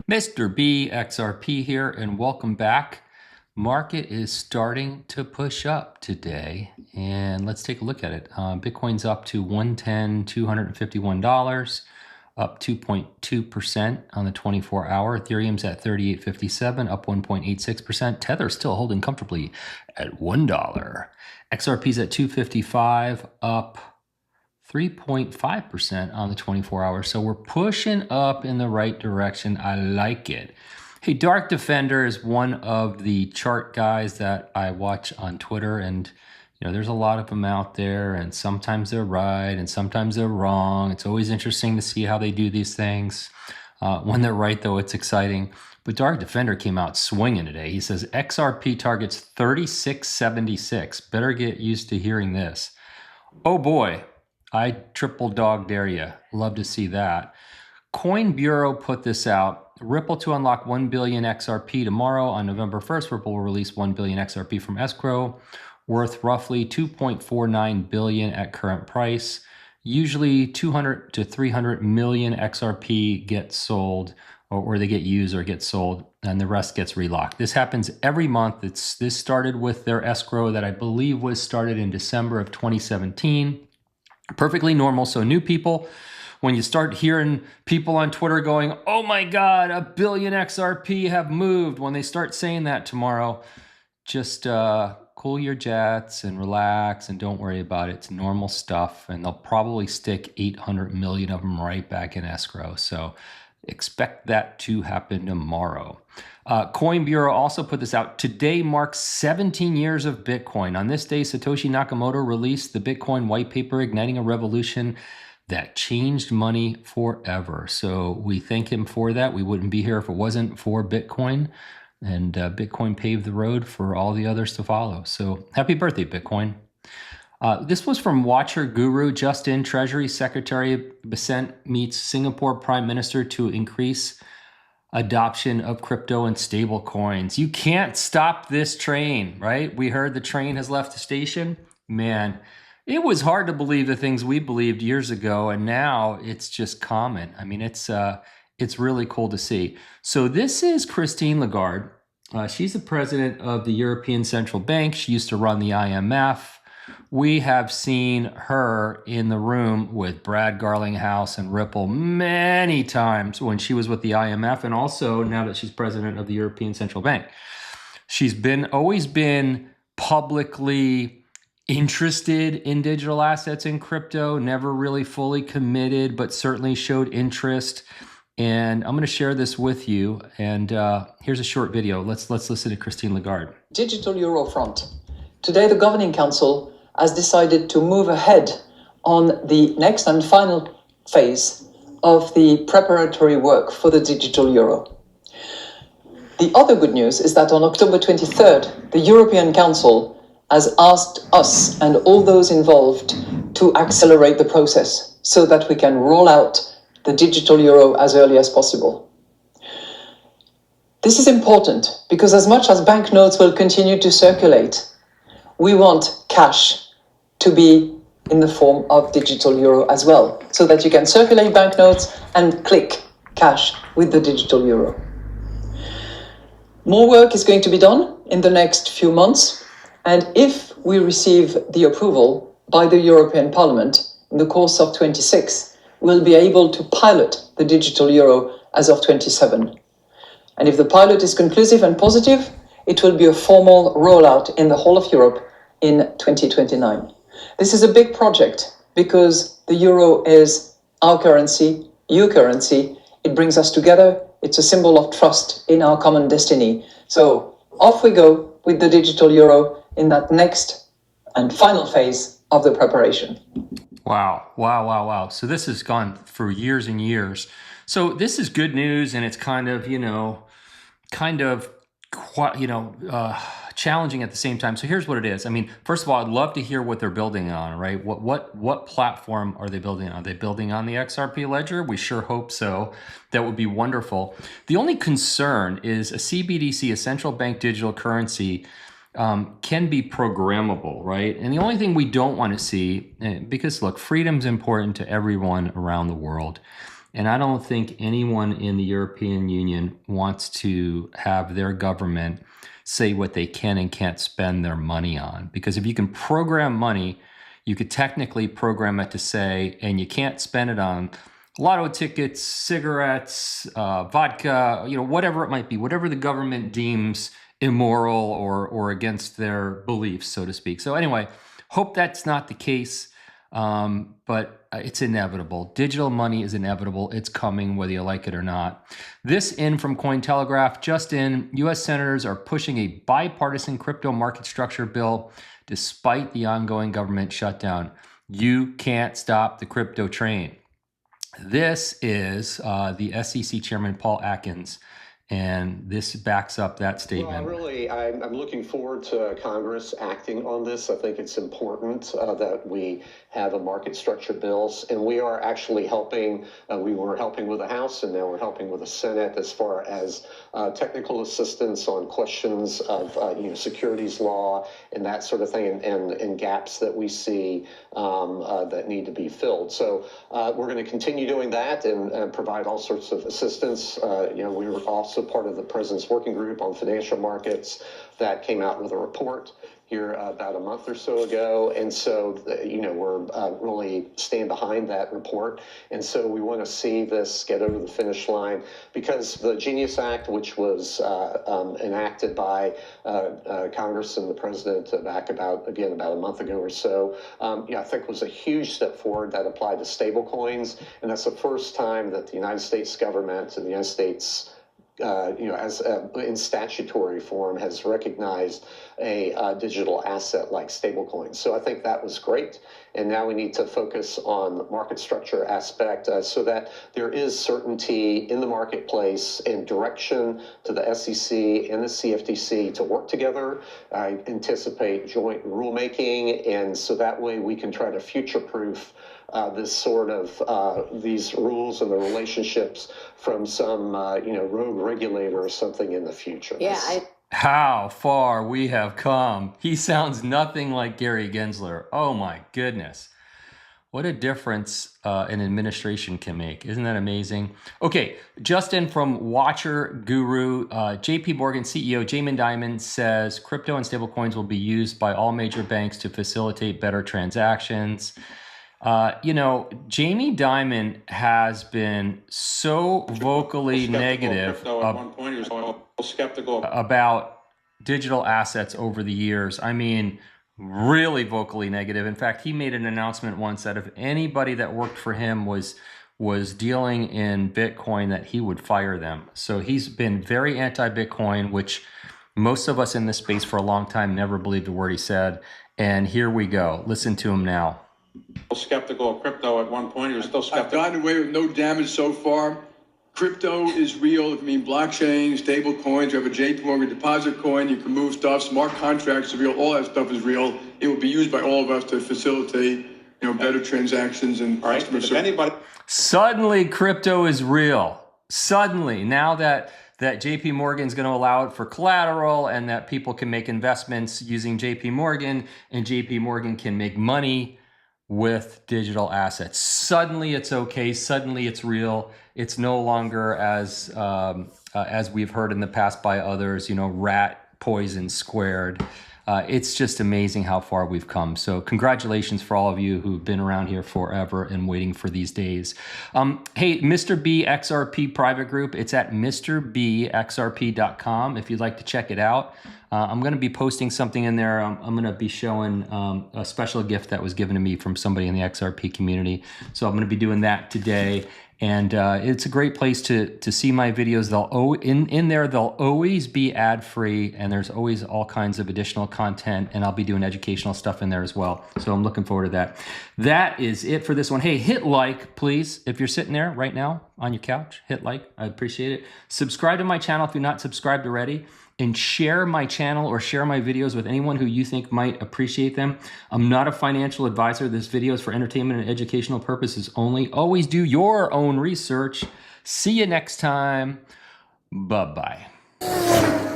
Mr. B, XRP here, and welcome back. Market is starting to push up today, and let's take a look at it. Bitcoin's up to $110,251, up 2.2% on the 24-hour. Ethereum's at 38.57, up 1.86%. Tether's still holding comfortably at $1. XRP's at 255, up 3.5% on the 24 hours. So we're pushing up in the right direction. I like it. Hey, Dark Defender is one of the chart guys that I watch on Twitter, and there's a lot of them out there, and sometimes they're right and sometimes they're wrong. It's always interesting to see how they do these things. When they're right, though, it's exciting. But Dark Defender came out swinging today. He says XRP targets 36.76. Better get used to hearing this. Oh boy. I triple dog dare you. Love to see that. Coin Bureau put this out. Ripple to unlock 1 billion XRP tomorrow. On November 1st, Ripple will release 1 billion XRP from escrow, worth roughly 2.49 billion at current price. Usually 200 to 300 million XRP get sold, or they get used or get sold, and the rest gets relocked. This happens every month. This started with their escrow that I believe was started in December of 2017. Perfectly normal. So new people, when you start hearing people on Twitter going, oh my God, 1 billion XRP have moved. When they start saying that tomorrow, just cool your jets and relax and don't worry about it. It's normal stuff. And they'll probably stick 800 million of them right back in escrow. So expect that to happen tomorrow. Coin Bureau also put this out. Today marks 17 years of Bitcoin. On this day, Satoshi Nakamoto released the Bitcoin white paper, igniting a revolution that changed money forever. So we thank him for that. We wouldn't be here if it wasn't for Bitcoin. And Bitcoin paved the road for all the others to follow. So happy birthday, Bitcoin. This was from Watcher Guru. Just in, Treasury Secretary Besant meets Singapore Prime Minister to increase adoption of crypto and stable coins. You can't stop this train, right? We heard the train has left the station. Man, it was hard to believe the things we believed years ago, and now it's just common. I mean, it's really cool to see. So this is Christine Lagarde. She's the president of the European Central Bank. She used to run the IMF. We have seen her in the room with Brad Garlinghouse and Ripple many times when she was with the IMF, and also now that she's president of the European Central Bank. She's always been publicly interested in digital assets and crypto, never really fully committed, but certainly showed interest. And I'm going to share this with you. And here's a short video. Let's listen to Christine Lagarde. Digital Euro front. Today, the Governing Council has decided to move ahead on the next and final phase of the preparatory work for the digital euro. The other good news is that on October 23rd, the European Council has asked us and all those involved to accelerate the process so that we can roll out the digital euro as early as possible. This is important because as much as banknotes will continue to circulate, we want cash to be in the form of digital euro as well, so that you can circulate banknotes and click cash with the digital euro. More work is going to be done in the next few months, and if we receive the approval by the European Parliament in the course of 26, we'll be able to pilot the digital euro as of 27. And if the pilot is conclusive and positive, it will be a formal rollout in the whole of Europe in 2029. This is a big project because the euro is our currency, your currency. It brings us together. It's a symbol of trust in our common destiny. So off we go with the digital euro in that next and final phase of the preparation. Wow. So this has gone for years and years. So this is good news, and it's kind of challenging at the same time. So here's what it is. I mean, first of all, I'd love to hear what they're building on, right? What platform are they building on? Are they building on the XRP ledger? We sure hope so. That would be wonderful. The only concern is a CBDC, a central bank digital currency, can be programmable, right? And the only thing we don't want to see, because look, freedom's important to everyone around the world. And I don't think anyone in the European Union wants to have their government say what they can and can't spend their money on. Because if you can program money, you could technically program it to say, and you can't spend it on lotto tickets, cigarettes, vodka, whatever it might be, whatever the government deems immoral or against their beliefs, so to speak. So anyway, hope that's not the case, but it's inevitable. Digital money is inevitable. It's coming whether you like it or not. This in from Cointelegraph, just in, U.S. senators are pushing a bipartisan crypto market structure bill despite the ongoing government shutdown. You can't stop the crypto train. This is the SEC Chairman Paul Atkins, and this backs up that statement. Well, I'm looking forward to Congress acting on this. I think it's important that we have a market structure bills, and we are actually helping. We were helping with the House, and now we're helping with the Senate as far as technical assistance on questions of securities law and that sort of thing, and gaps that we see that need to be filled. So we're going to continue doing that and provide all sorts of assistance. We were also part of the President's Working Group on Financial Markets that came out with a report here about a month or so ago. And so, we're really stand behind that report. And so we want to see this get over the finish line, because the Genius Act, which was enacted by Congress and the President back about a month ago or so, I think was a huge step forward that applied to stable coins. And that's the first time that the United States government and the United States in statutory form has recognized a digital asset like stablecoins. So I think that was great. And now we need to focus on the market structure aspect so that there is certainty in the marketplace and direction to the SEC and the CFTC to work together. I anticipate joint rulemaking, and so that way we can try to future-proof this sort of these rules and the relationships from some rogue regulator or something in the future. Yeah, How far we have come. He sounds nothing like Gary Gensler. Oh my goodness. What a difference an administration can make. Isn't that amazing? Okay, Justin from Watcher Guru, JP Morgan CEO Jamie Dimon says crypto and stablecoins will be used by all major banks to facilitate better transactions. Jamie Dimon has been so vocally negative at one point. He was skeptical about digital assets over the years. I mean, really vocally negative. In fact, he made an announcement once that if anybody that worked for him was dealing in Bitcoin, that he would fire them. So he's been very anti-Bitcoin, which most of us in this space for a long time never believed a word he said. And here we go. Listen to him now. Skeptical of crypto at one point. He was still skeptical. I've gotten away with no damage so far. Crypto is real. I mean, blockchain, stable coins. You have a JP Morgan deposit coin. You can move stuff. Smart contracts are real. All that stuff is real. It will be used by all of us to facilitate, better transactions and customer service. Anybody. Suddenly, crypto is real. Suddenly, now that JP Morgan's going to allow it for collateral and that people can make investments using JP Morgan, and JP Morgan can make money with digital assets. Suddenly it's okay. Suddenly it's real. It's no longer as we've heard in the past by others, rat poison squared. It's just amazing how far we've come. So congratulations for all of you who've been around here forever and waiting for these days. Hey, Mr. B XRP private group, it's at MrBXRP.com if you'd like to check it out. I'm going to be posting something in there. I'm going to be showing a special gift that was given to me from somebody in the XRP community. So I'm going to be doing that today. And it's a great place to see my videos. In there, they'll always be ad-free, and there's always all kinds of additional content, and I'll be doing educational stuff in there as well. So I'm looking forward to that. That is it for this one. Hey, hit like, please. If you're sitting there right now on your couch, hit like. I appreciate it. Subscribe to my channel if you're not subscribed already. And share my channel or share my videos with anyone who you think might appreciate them. I'm not a financial advisor. This video is for entertainment and educational purposes only. Always do your own research. See you next time. Bye-bye.